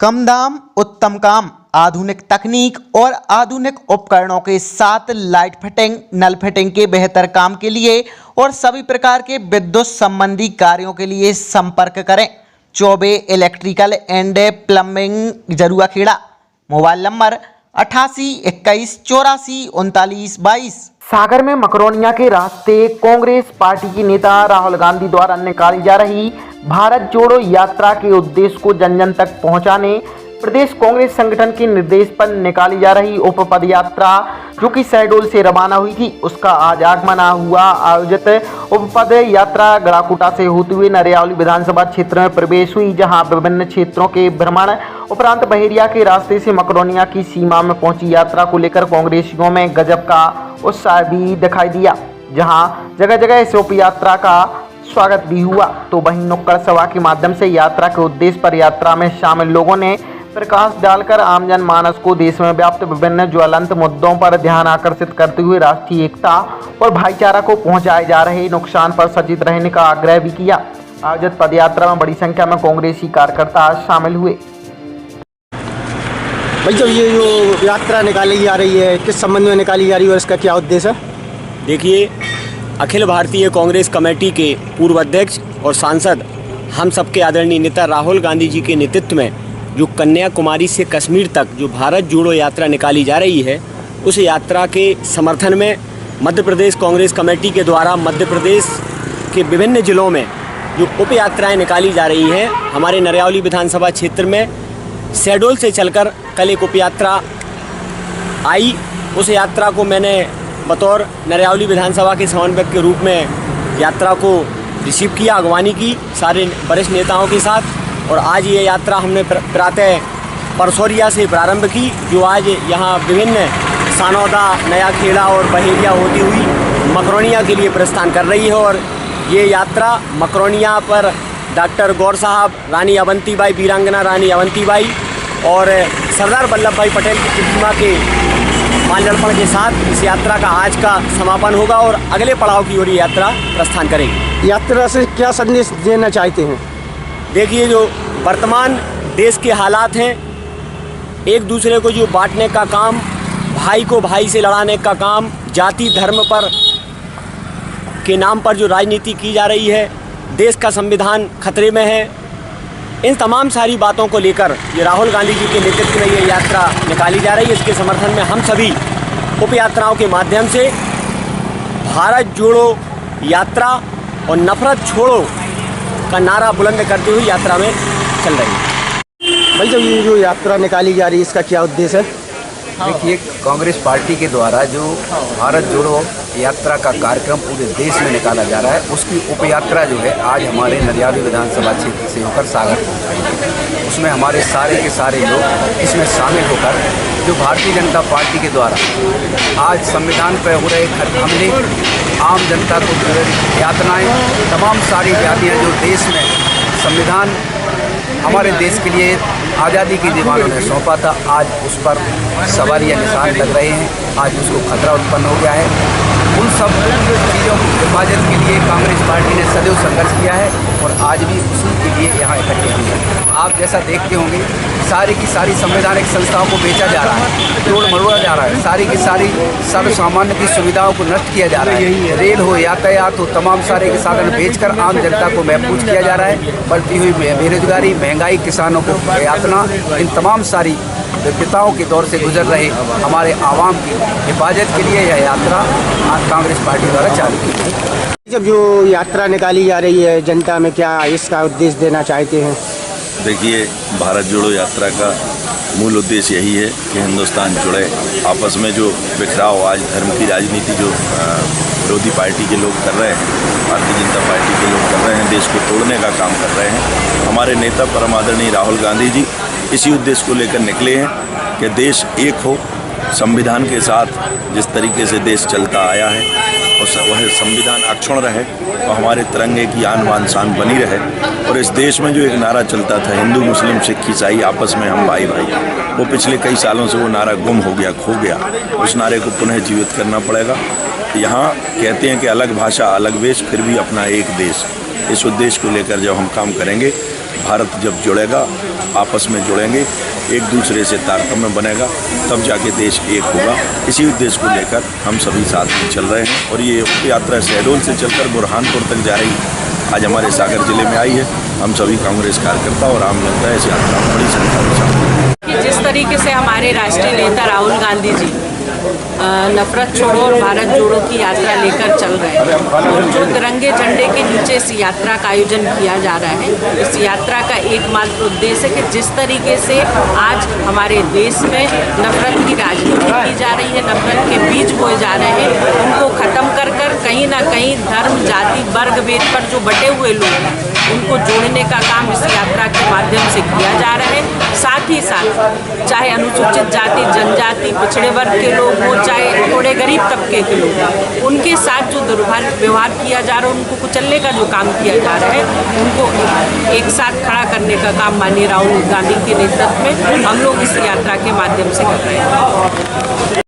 कम दाम, उत्तम काम, आधुनिक तकनीक और आधुनिक उपकरणों के साथ लाइट फिटिंग, नल फिटिंग के बेहतर काम के लिए और सभी प्रकार के विद्युत संबंधी कार्यों के लिए संपर्क करें Choubey electrical and plumbing, Jarua Kheda. Mobile number 88 21 84 39 22। Sagar में मकरोनिया के रास्ते कांग्रेस पार्टी की नेता राहुल गांधी द्वारा निकाली जा रही भारत जोड़ो यात्रा के उद्देश्य को जन जन तक पहुंचाने प्रदेश कांग्रेस संगठन के निर्देश पर निकाली जा रही उप पद यात्रा जो कि शहडोल से रवाना हुई थी, उसका आज आगमन हुआ। आयोजित उप पद यात्रा गड़ाकोटा से होते हुए नरियावली विधानसभा क्षेत्र में प्रवेश हुई, जहां विभिन्न क्षेत्रों के भ्रमण उपरांत बहेरिया के रास्ते से मकरोनिया की सीमा में पहुंची यात्रा को लेकर कांग्रेसियों में गजब का उत्साह भी दिखाई दिया, जहां जगह जगह इस उप यात्रा का स्वागत भी हुआ। तो वहीं नुक्कड़ सभा के माध्यम से यात्रा के उद्देश्य पर यात्रा में शामिल लोगों ने प्रकाश डालकर आमजन मानस को देश में व्याप्त विभिन्न ज्वलंत मुद्दों पर ध्यान आकर्षित करते हुए राष्ट्रीय एकता और भाईचारा को पहुंचाए जा रहे नुकसान पर सचेत रहने का आग्रह भी किया। आयोजित पदयात्रा में बड़ी संख्या में कांग्रेसी कार्यकर्ता शामिल हुए। भाई, जब ये जो यात्रा निकाली जा रही है, किस संबंध में निकाली जा रही है और इसका क्या उद्देश्य है? देखिए, अखिल भारतीय कांग्रेस कमेटी के पूर्व अध्यक्ष और सांसद हम सबके आदरणीय नेता राहुल गांधी जी के नेतृत्व में जो कन्याकुमारी से कश्मीर तक जो भारत जोड़ो यात्रा निकाली जा रही है, उस यात्रा के समर्थन में मध्य प्रदेश कांग्रेस कमेटी के द्वारा मध्य प्रदेश के विभिन्न जिलों में जो उप यात्राएँ निकाली जा रही हैं। हमारे नरियावली विधानसभा क्षेत्र में शहडोल से चलकर कल एक उप यात्रा आई। उस यात्रा को मैंने बतौर नरियावली विधानसभा के समन्वयक के रूप में यात्रा को रिसीव किया, अगवानी की सारे वरिष्ठ नेताओं के साथ। और आज ये यात्रा हमने प्रातः परसौरिया से प्रारंभ की, जो आज यहाँ विभिन्न सानौदा, नया खेड़ा और बहेरिया होती हुई मकरोनिया के लिए प्रस्थान कर रही है। और ये यात्रा मकरोनिया पर डॉक्टर गौर साहब, रानी अवंतीबाई, वीरांगना रानी अवंतीबाई और सरदार वल्लभ भाई पटेल की प्रतिमा के माल्यार्पण के साथ इस यात्रा का आज का समापन होगा और अगले पड़ाव की ओर यात्रा प्रस्थान करेगी। यात्रा से क्या संदेश देना चाहते हैं? देखिए, जो वर्तमान देश के हालात हैं, एक दूसरे को जो बांटने का काम, भाई को भाई से लड़ाने का काम, जाति धर्म पर के नाम पर जो राजनीति की जा रही है, देश का संविधान खतरे में है, इन तमाम सारी बातों को लेकर ये राहुल गांधी जी के नेतृत्व में ये यात्रा निकाली जा रही है। इसके समर्थन में हम सभी उप यात्राओं के माध्यम से भारत जोड़ो यात्रा और नफरत छोड़ो का नारा बुलंद करते हुए यात्रा में चल रही है। भाई, जब ये जो यात्रा निकाली जा रही है, इसका क्या उद्देश्य है? देखिए, कांग्रेस पार्टी के द्वारा जो भारत जोड़ो यात्रा का कार्यक्रम पूरे देश में निकाला जा रहा है, उसकी उप यात्रा जो है आज हमारे नरियावली विधानसभा क्षेत्र से होकर सागर पहुंची। उसमें हमारे सारे के सारे लोग इसमें शामिल होकर जो भारतीय जनता पार्टी के द्वारा आज संविधान पर हो रहे हमले, आम जनता को यातनाएँ, तमाम सारी जातियाँ जो देश में संविधान हमारे देश के लिए आज़ादी के दीवानों ने सौंपा था, आज उस पर सवार या निशान लग रहे हैं। आज उसको खतरा उत्पन्न हो गया है। उन सब चीज़ों की हिफाजत के लिए कांग्रेस पार्टी ने सदैव संघर्ष किया है और आज भी उसी के लिए यहाँ इकट्ठे हुए हैं। आप जैसा देखते होंगे, सारी की सारी संवैधानिक संस्थाओं को बेचा जा रहा है, तोड़ मरोड़ा जा रहा है, सारी की सारी सर्व सामान्य की सुविधाओं को नष्ट किया जा रहा है। रेल हो, यातायात हो, तमाम सारे के साधन बेचकर आम जनता को महफूज किया जा रहा है। बढ़ती हुई बेरोजगारी, महंगाई, किसानों को यातना, इन तमाम सारी विपदाओं के दौर से गुजर रहे हमारे आवाम की हिफाजत के लिए यह यात्रा आज कांग्रेस पार्टी द्वारा चालू की गई। जब जो यात्रा निकाली जा रही है, जनता में क्या इसका उद्देश्य देना चाहते हैं? देखिए, भारत जोड़ो यात्रा का मूल उद्देश्य यही है कि हिंदुस्तान जुड़े। आपस में जो बिखराव, आज धर्म की राजनीति जो विरोधी पार्टी के लोग कर रहे हैं, भारतीय जनता पार्टी के लोग कर रहे हैं, देश को तोड़ने का काम कर रहे हैं। हमारे नेता परम आदरणीय राहुल गांधी जी इसी उद्देश्य को लेकर निकले हैं कि देश एक हो, संविधान के साथ जिस तरीके से देश चलता आया है और वह संविधान अक्षुण्ण रहे और हमारे तिरंगे की आन बान शान बनी रहे। और इस देश में जो एक नारा चलता था, हिंदू मुस्लिम सिख ईसाई आपस में हम भाई भाई, वो पिछले कई सालों से वो नारा गुम हो गया, खो गया। उस नारे को पुनः जीवित करना पड़ेगा। यहाँ कहते हैं कि अलग भाषा अलग वेश, फिर भी अपना एक देश। इस उद्देश्य को लेकर जब हम काम करेंगे भारत जब जुड़ेगा, आपस में जुड़ेंगे, एक दूसरे से तारतम्य बनेगा, तब जाके देश एक होगा। इसी उद्देश्य को लेकर हम सभी साथ में चल रहे हैं और ये यात्रा शहडोल से चलकर बुरहानपुर तक जा रही है। आज हमारे सागर जिले में आई है। हम सभी कांग्रेस कार्यकर्ता और आम जनता इस यात्रा में बड़ी संख्या में शामिल है। जिस तरीके से हमारे राष्ट्रीय नेता राहुल गांधी जी नफरत छोड़ो और भारत जोड़ो की यात्रा लेकर चल रहे हैं और जो तिरंगे झंडे के नीचे इस यात्रा का आयोजन किया जा रहा है, इस यात्रा का एकमात्र उद्देश्य है कि जिस तरीके से आज हमारे देश में नफरत की राजनीति की जा रही है, नफरत के बीज बोए जा रहे हैं, उनको ख़त्म कर कहीं ना कहीं धर्म, जाति, वर्ग भेद पर जो बटे हुए लोग हैं उनको जोड़ने का काम इस यात्रा के माध्यम से किया जा रहा है। साथ ही साथ चाहे अनुसूचित जाति, जनजाति, पिछड़े वर्ग के लोग हो, चाहे थोड़े गरीब तबके के लोग हैं, उनके साथ जो दुर्व्यवहार किया जा रहा है, उनको कुचलने का जो काम किया जा रहा है, उनको एक साथ खड़ा करने का काम माननीय राहुल गांधी के नेतृत्व में हम लोग इस यात्रा के माध्यम से कर रहे हैं।